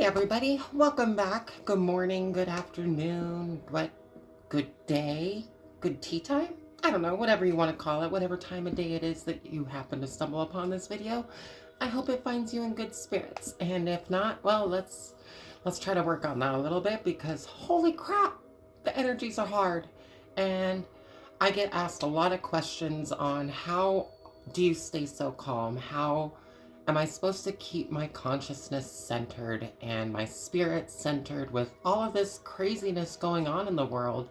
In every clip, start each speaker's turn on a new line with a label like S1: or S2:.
S1: Hi everybody, welcome back. Good morning, good afternoon, good day, good tea time? I don't know, whatever you want to call it, whatever time of day it is that you happen to stumble upon this video. I hope it finds you in good spirits. And if not, well, let's try to work on that a little bit because holy crap, the energies are hard. And I get asked a lot of questions on how do you stay so calm? How am I supposed to keep my consciousness centered and my spirit centered with all of this craziness going on in the world?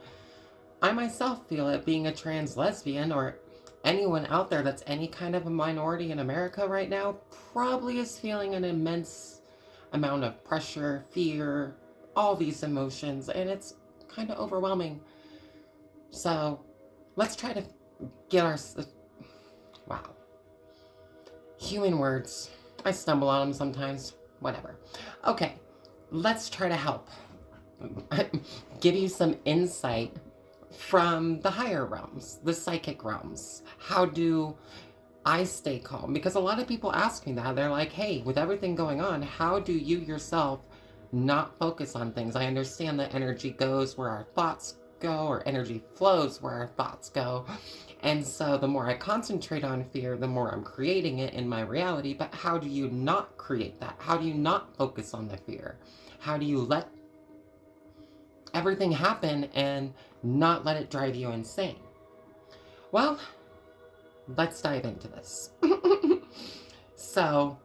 S1: I myself feel it, being a trans lesbian or anyone out there that's any kind of a minority in America right now probably is feeling an immense amount of pressure, fear, all these emotions, and it's kind of overwhelming. So let's try to get our... Wow. Human words. I stumble on them sometimes. Whatever. Okay, let's try to help. Give you some insight from the higher realms, the psychic realms. How do I stay calm? Because a lot of people ask me that. They're like, hey, with everything going on, how do you yourself not focus on things? I understand that energy goes where our thoughts go, or energy flows where our thoughts go. And so the more I concentrate on fear, the more I'm creating it in my reality. But how do you not create that? How do you not focus on the fear? How do you let everything happen and not let it drive you insane? Well, let's dive into this. So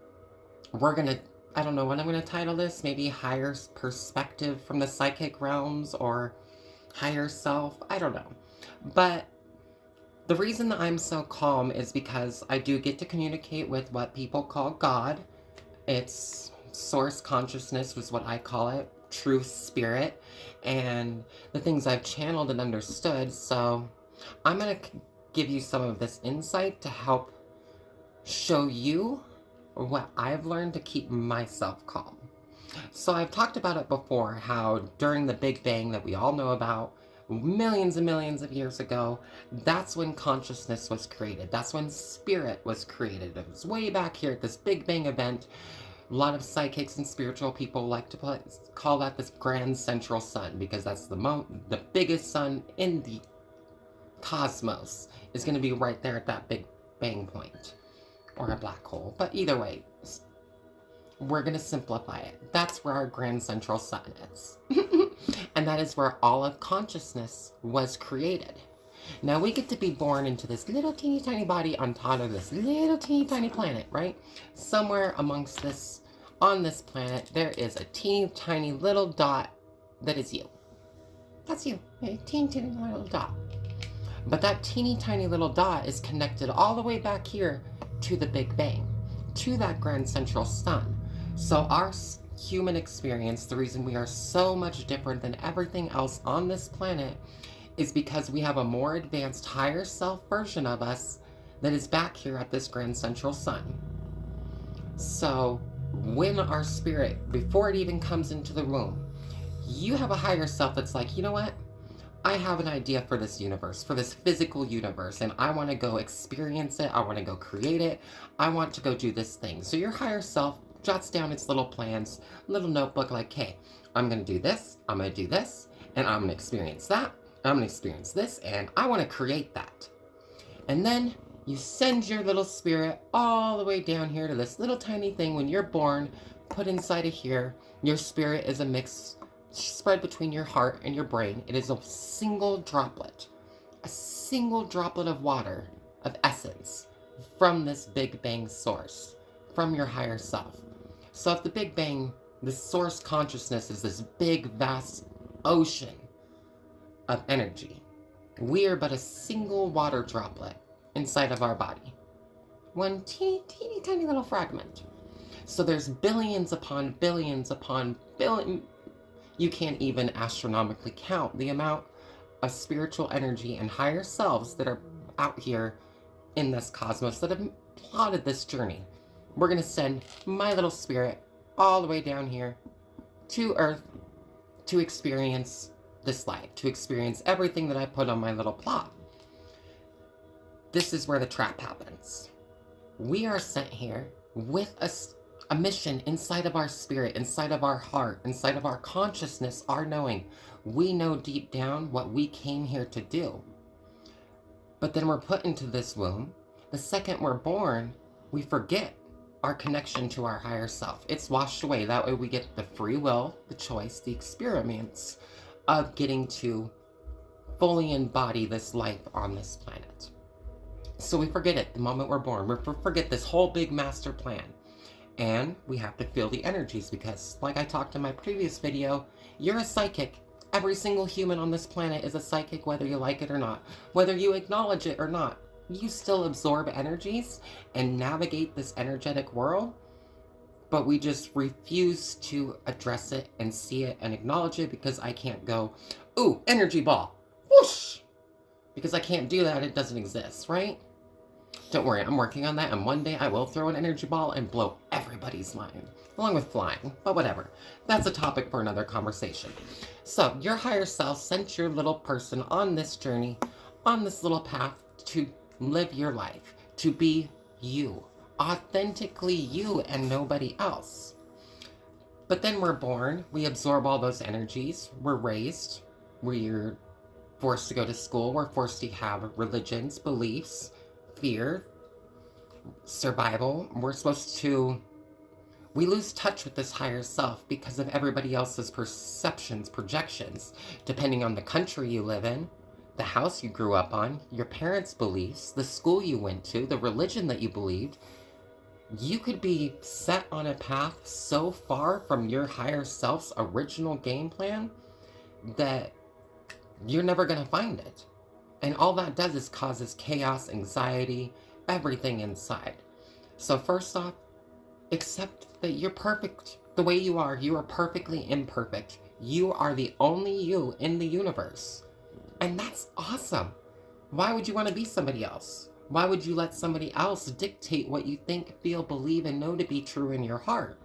S1: we're going to, I don't know what I'm going to title this, maybe higher perspective from the psychic realms or higher self. I don't know. But the reason that I'm so calm is because I do get to communicate with what people call God. It's source consciousness was what I call it, true spirit, and the things I've channeled and understood. So I'm going to give you some of this insight to help show you what I've learned to keep myself calm. So I've talked about it before, how during the Big Bang that we all know about, millions and millions of years ago, that's when consciousness was created. That's when spirit was created. It was way back here at this Big Bang event. A lot of psychics and spiritual people like to call that this grand central sun, because that's the biggest sun in the cosmos is going to be right there at that Big Bang point, or a black hole. But either way, we're going to simplify it. That's where our grand central sun is. And that is where all of consciousness was created. Now we get to be born into this little teeny tiny body on top of this little teeny tiny planet, right? Somewhere amongst this, on this planet, there is a teeny tiny little dot that is you. That's you, a teeny tiny little dot. But that teeny tiny little dot is connected all the way back here to the Big Bang, to that grand central sun. So our human experience, the reason we are so much different than everything else on this planet, is because we have a more advanced higher self version of us that is back here at this grand central sun. So when our spirit, before it even comes into the womb, you have a higher self that's like, you know what? I have an idea for this universe, for this physical universe, and I want to go experience it. I want to go create it. I want to go do this thing. So your higher self jots down its little plans, little notebook, like, hey, I'm going to do this, I'm going to do this, and I'm going to experience that, I'm going to experience this, and I want to create that. And then you send your little spirit all the way down here to this little tiny thing. When you're born, put inside of here, your spirit is a mix spread between your heart and your brain. It is a single droplet of water, of essence, from this Big Bang source, from your higher self. So if the Big Bang, the source consciousness, is this big, vast ocean of energy, we are but a single water droplet inside of our body. One teeny, teeny, tiny little fragment. So there's billions upon billions upon billion. You can't even astronomically count the amount of spiritual energy and higher selves that are out here in this cosmos that have plotted this journey. We're going to send my little spirit all the way down here to Earth to experience this life, to experience everything that I put on my little plot. This is where the trap happens. We are sent here with a a mission inside of our spirit, inside of our heart, inside of our consciousness, our knowing. We know deep down what we came here to do. But then we're put into this womb. The second we're born, we forget our connection to our higher self. It's washed away. That way we get the free will, the choice, the experiments of getting to fully embody this life on this planet. So we forget it the moment we're born. We forget this whole big master plan. And we have to feel the energies because, like I talked in my previous video, you're a psychic. Every single human on this planet is a psychic, whether you like it or not. Whether you acknowledge it or not, you still absorb energies and navigate this energetic world, but we just refuse to address it and see it and acknowledge it because I can't go, ooh, energy ball, whoosh! Because I can't do that, it doesn't exist, right? Don't worry, I'm working on that, and one day I will throw an energy ball and blow everybody's mind, along with flying, but whatever. That's a topic for another conversation. So, your higher self sent your little person on this journey, on this little path to live your life, to be you, authentically you and nobody else. But then we're born, we absorb all those energies, we're raised, we're forced to go to school, we're forced to have religions, beliefs, fear, survival. We lose touch with this higher self because of everybody else's perceptions, projections, depending on the country you live in, the house you grew up on, your parents' beliefs, the school you went to, the religion that you believed. You could be set on a path so far from your higher self's original game plan that you're never going to find it. And all that does is causes chaos, anxiety, everything inside. So first off, accept that you're perfect the way you are. You are perfectly imperfect. You are the only you in the universe. And that's awesome. Why would you want to be somebody else? Why would you let somebody else dictate what you think, feel, believe, and know to be true in your heart?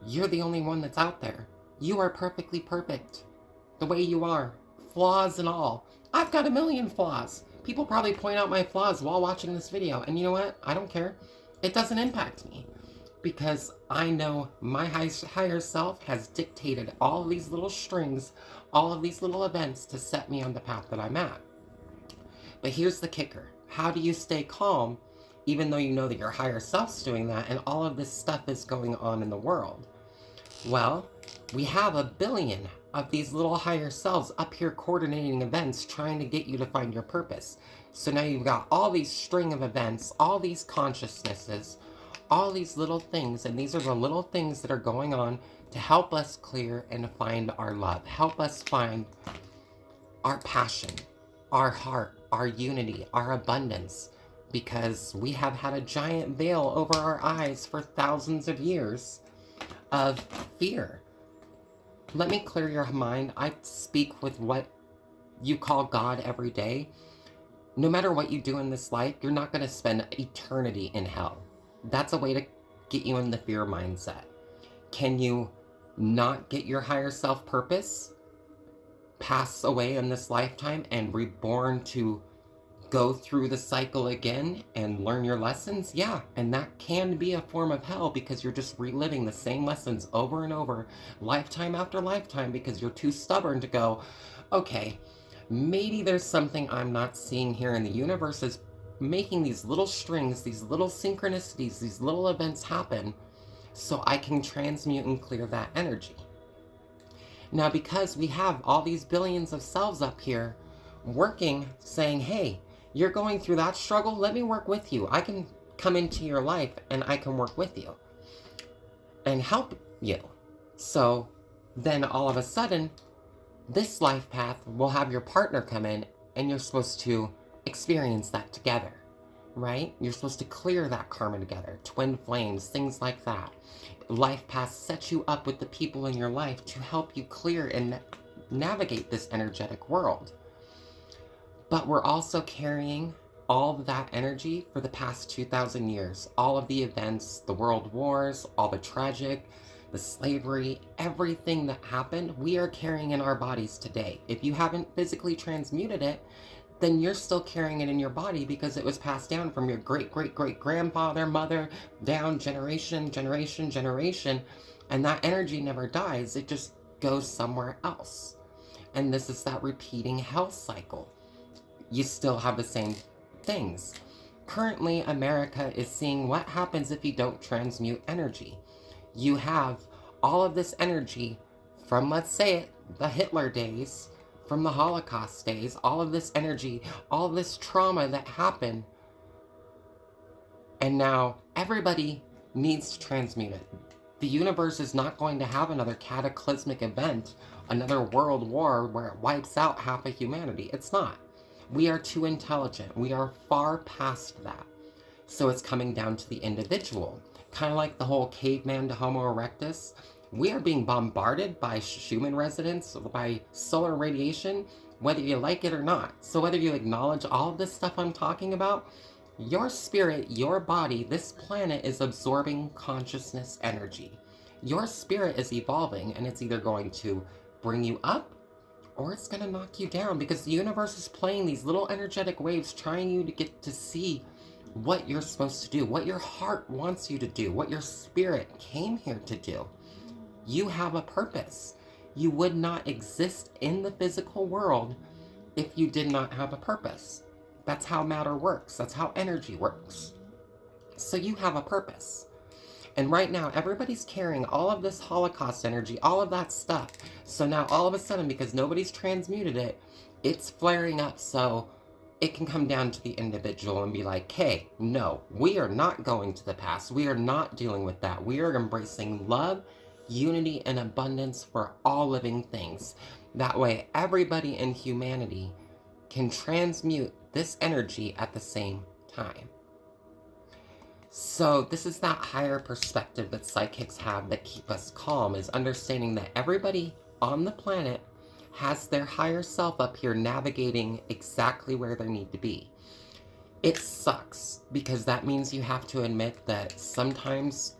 S1: You're the only one that's out there. You are perfectly perfect. The way you are. Flaws and all. I've got a million flaws. People probably point out my flaws while watching this video. And you know what? I don't care. It doesn't impact me. Because I know my higher self has dictated all of these little strings, all of these little events to set me on the path that I'm at. But here's the kicker. How do you stay calm even though you know that your higher self's doing that and all of this stuff is going on in the world? Well, we have a billion of these little higher selves up here coordinating events trying to get you to find your purpose. So now you've got all these string of events, all these consciousnesses, all these little things, and these are the little things that are going on to help us clear and find our love, help us find our passion, our heart, our unity, our abundance, because we have had a giant veil over our eyes for thousands of years of fear. Let me clear your mind. I speak with what you call God every day. No matter what you do in this life, you're not going to spend eternity in hell. That's a way to get you in the fear mindset. Can you not get your higher self purpose, pass away in this lifetime, and reborn to go through the cycle again and learn your lessons? Yeah, and that can be a form of hell because you're just reliving the same lessons over and over, lifetime after lifetime, because you're too stubborn to go, okay, maybe there's something I'm not seeing here, and the universe is making these little strings, these little synchronicities, these little events happen so I can transmute and clear that energy. Now, because we have all these billions of selves up here working, saying, hey, you're going through that struggle, let me work with you. I can come into your life and I can work with you and help you. So then all of a sudden, this life path will have your partner come in and you're supposed to experience that together, right? You're supposed to clear that karma together, twin flames, things like that. Life path sets you up with the people in your life to help you clear and navigate this energetic world. But we're also carrying all of that energy for the past 2,000 years. All of the events, the world wars, all the tragic, the slavery, everything that happened, we are carrying in our bodies today. If you haven't physically transmuted it, then you're still carrying it in your body because it was passed down from your great great great grandfather, mother, down generation, generation, generation. And that energy never dies, it just goes somewhere else. And this is that repeating health cycle. You still have the same things. Currently, America is seeing what happens if you don't transmute energy. You have all of this energy from, let's say it, the Hitler days, from the Holocaust days, all of this energy, all of this trauma that happened, and now everybody needs to transmute it. The universe is not going to have another cataclysmic event, another world war where it wipes out half of humanity. It's not. We are too intelligent. We are far past that. So it's coming down to the individual. Kind of like the whole caveman to Homo erectus. We are being bombarded by human residents, by solar radiation, whether you like it or not. So whether you acknowledge all of this stuff I'm talking about, your spirit, your body, this planet is absorbing consciousness energy. Your spirit is evolving, and it's either going to bring you up or it's going to knock you down, because the universe is playing these little energetic waves, trying you to get to see what you're supposed to do, what your heart wants you to do, what your spirit came here to do. You have a purpose. You would not exist in the physical world if you did not have a purpose. That's how matter works. That's how energy works. So you have a purpose. And right now, everybody's carrying all of this Holocaust energy, all of that stuff. So now all of a sudden, because nobody's transmuted it, it's flaring up. So it can come down to the individual and be like, hey, no, we are not going to the past. We are not dealing with that. We are embracing love, unity, and abundance for all living things. That way, everybody in humanity can transmute this energy at the same time. So this is that higher perspective that psychics have that keep us calm, is understanding that everybody on the planet has their higher self up here navigating exactly where they need to be. It sucks because that means you have to admit that sometimes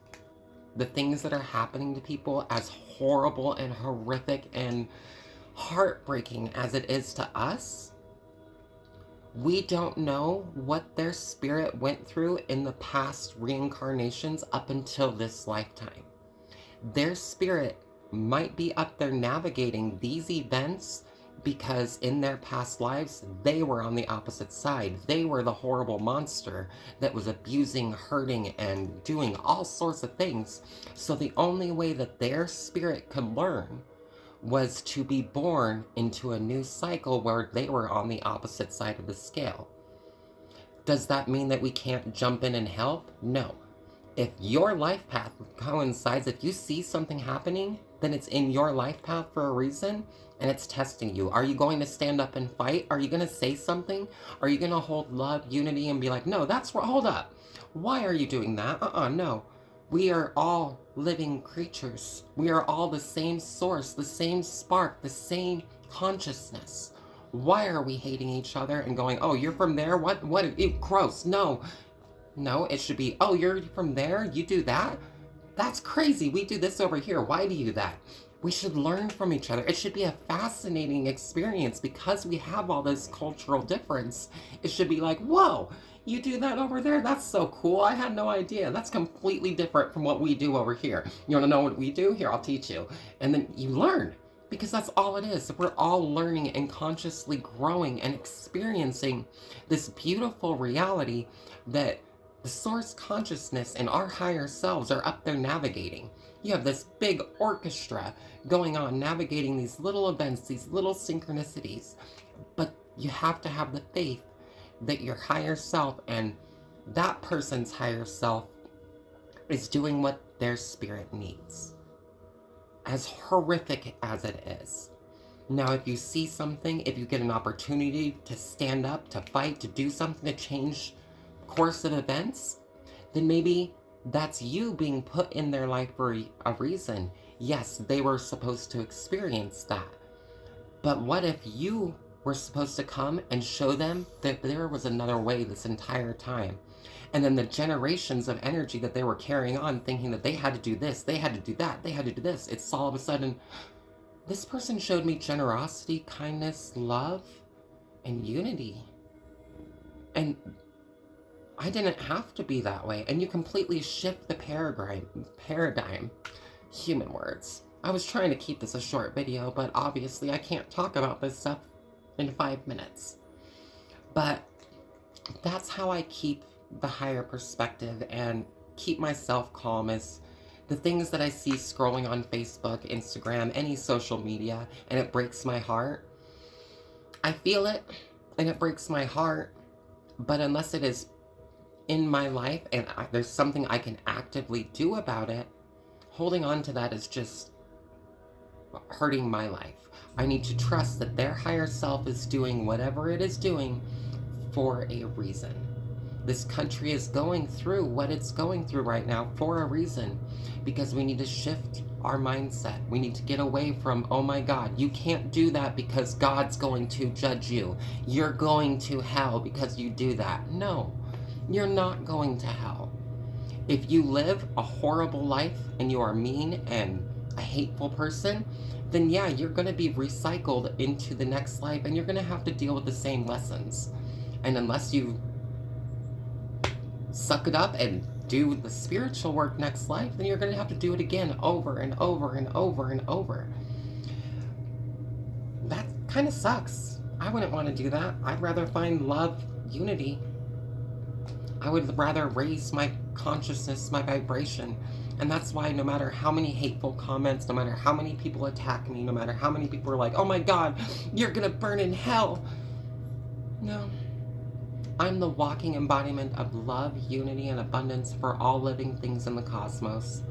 S1: the things that are happening to people, as horrible and horrific and heartbreaking as it is to us, we don't know what their spirit went through in the past reincarnations up until this lifetime. Their spirit might be up there navigating these events because in their past lives, they were on the opposite side. They were the horrible monster that was abusing, hurting, and doing all sorts of things. So the only way that their spirit could learn was to be born into a new cycle where they were on the opposite side of the scale. Does that mean that we can't jump in and help? No. If your life path coincides, if you see something happening, then it's in your life path for a reason, and it's testing you. Are you going to stand up and fight? Are you going to say something? Are you going to hold love, unity, and be like, no, that's wrong, hold up. Why are you doing that? No. We are all living creatures. We are all the same source, the same spark, the same consciousness. Why are we hating each other and going, oh, you're from there? What? Ew, gross. No, it should be, oh, you're from there? You do that? That's crazy. We do this over here. Why do you do that? We should learn from each other. It should be a fascinating experience because we have all this cultural difference. It should be like, whoa, you do that over there? That's so cool. I had no idea. That's completely different from what we do over here. You want to know what we do? Here, I'll teach you. And then you learn, because that's all it is. We're all learning and consciously growing and experiencing this beautiful reality that the source consciousness and our higher selves are up there navigating. You have this big orchestra going on, navigating these little events, these little synchronicities. But you have to have the faith that your higher self and that person's higher self is doing what their spirit needs. As horrific as it is. Now, if you see something, if you get an opportunity to stand up, to fight, to do something to change course of events, then maybe that's you being put in their life for a reason. Yes, they were supposed to experience that. But what if you were supposed to come and show them that there was another way this entire time? And then the generations of energy that they were carrying on, thinking that they had to do this, they had to do that, they had to do this, it's all of a sudden, this person showed me generosity, kindness, love, and unity. And I didn't have to be that way. And you completely shift the paradigm. Human words. I was trying to keep this a short video, but obviously I can't talk about this stuff in 5 minutes. But that's how I keep the higher perspective and keep myself calm, is the things that I see scrolling on Facebook, Instagram, any social media, and it breaks my heart. I feel it, and it breaks my heart, but unless it is in my life and there's something I can actively do about it, holding on to that is just hurting my life. I need to trust that their higher self is doing whatever it is doing for a reason. This country is going through what it's going through right now for a reason, because we need to shift our mindset. We need to get away from, oh my God, you can't do that because God's going to judge you. You're going to hell because you do that. No, you're not going to hell. If you live a horrible life and you are mean and a hateful person, then yeah, you're going to be recycled into the next life, and you're going to have to deal with the same lessons. And unless you suck it up and do the spiritual work next life, then you're going to have to do it again over and over and over and over. That kind of sucks. I wouldn't want to do that. I'd rather find love, unity. I would rather raise my consciousness, my vibration. And that's why no matter how many hateful comments, no matter how many people attack me, no matter how many people are like, oh my God, you're going to burn in hell. No. I'm the walking embodiment of love, unity, and abundance for all living things in the cosmos.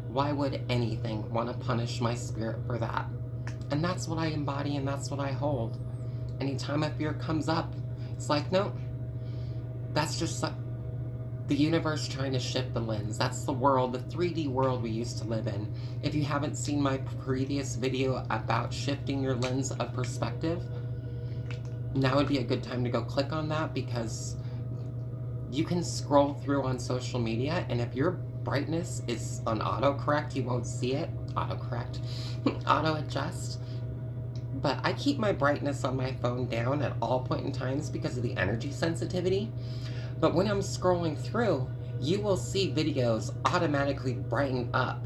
S1: Why would anything want to punish my spirit for that? And that's what I embody, and that's what I hold. Anytime a fear comes up, it's like, no, that's just the universe trying to shift the lens. That's the world, the 3D world we used to live in. If you haven't seen my previous video about shifting your lens of perspective, now would be a good time to go click on that, because you can scroll through on social media, and if your brightness is on autocorrect, you won't see it. Autocorrect. Auto adjust. But I keep my brightness on my phone down at all point in times because of the energy sensitivity. But when I'm scrolling through, you will see videos automatically brighten up.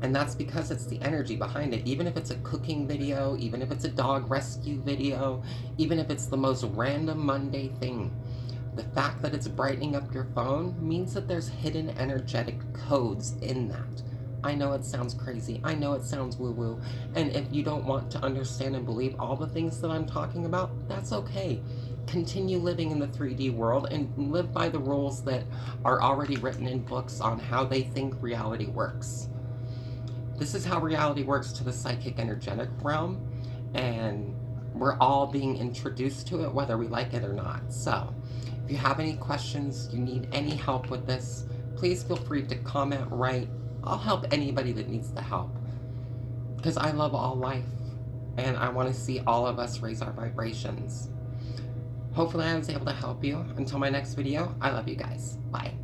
S1: And that's because it's the energy behind it. Even if it's a cooking video, even if it's a dog rescue video, even if it's the most random Monday thing, the fact that it's brightening up your phone means that there's hidden energetic codes in that. I know it sounds crazy. I know it sounds woo-woo. And if you don't want to understand and believe all the things that I'm talking about, that's okay. Continue living in the 3D world and live by the rules that are already written in books on how they think reality works. This is how reality works to the psychic energetic realm, and we're all being introduced to it whether we like it or not. So if you have any questions, you need any help with this, please feel free to comment, write. I'll help anybody that needs the help, because I love all life and I want to see all of us raise our vibrations. Hopefully I was able to help you. Until my next video, I love you guys. Bye.